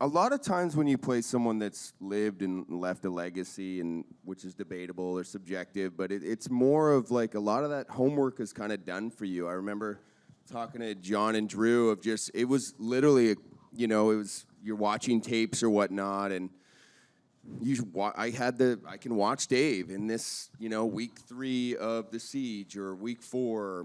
A lot of times when you play someone that's lived and left a legacy, and which is debatable or subjective, but it's more of like a lot of that homework is kind of done for you. I remember talking to John and Drew of just, it was literally, it was, you're watching tapes or whatnot, and I can watch Dave in this, week 3 of the siege or week 4,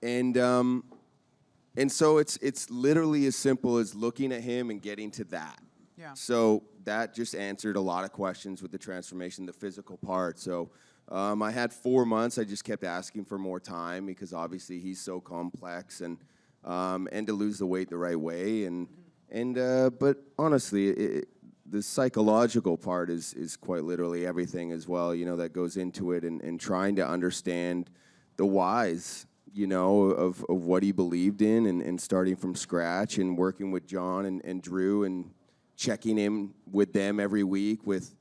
and so it's literally as simple as looking at him and getting to that. Yeah. So that just answered a lot of questions with the transformation, the physical part. So I had 4 months. I just kept asking for more time because obviously he's so complex, and to lose the weight the right way, but honestly, the psychological part is quite literally everything as well. That goes into it, and trying to understand the whys. Of what he believed in, and starting from scratch, and working with John and Drew, and checking in with them every week with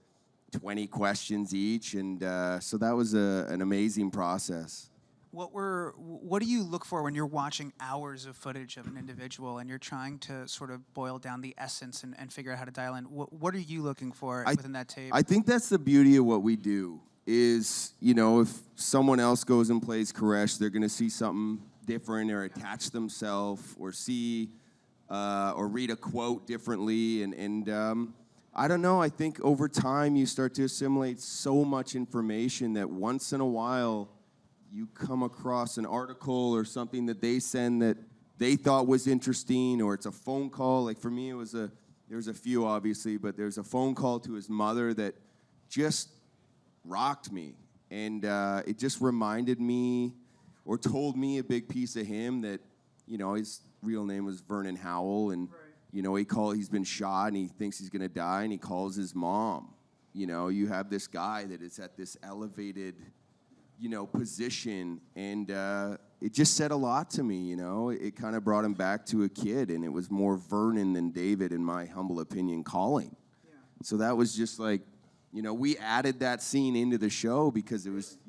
20 questions each, and so that was an amazing process. What do you look for when you're watching hours of footage of an individual and you're trying to sort of boil down the essence and figure out how to dial in? What are you looking for within that tape? I think that's the beauty of what we do. Is, if someone else goes and plays Koresh, they're going to see something different, or attach themselves, or see or read a quote differently. And I don't know, I think over time you start to assimilate so much information that once in a while you come across an article or something that they send that they thought was interesting, or it's a phone call. Like for me, there was a few obviously, but there's a phone call to his mother that just rocked me, and it just reminded me, or told me a big piece of him, that his real name was Vernon Howell, and he's been shot and he thinks he's gonna die, and he calls his mom. You have this guy that is at this elevated position, and it just said a lot to me. It kind of brought him back to a kid, and it was more Vernon than David, in my humble opinion, calling. So that was just like, we added that scene into the show because it was,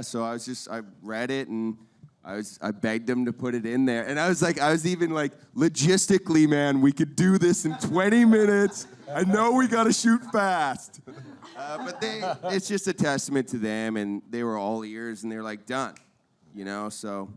so I read it, and I begged him to put it in there. And I was even like, logistically, man, we could do this in 20 minutes. I know we got to shoot fast. But it's just a testament to them, and they were all ears, and they're like, done, so.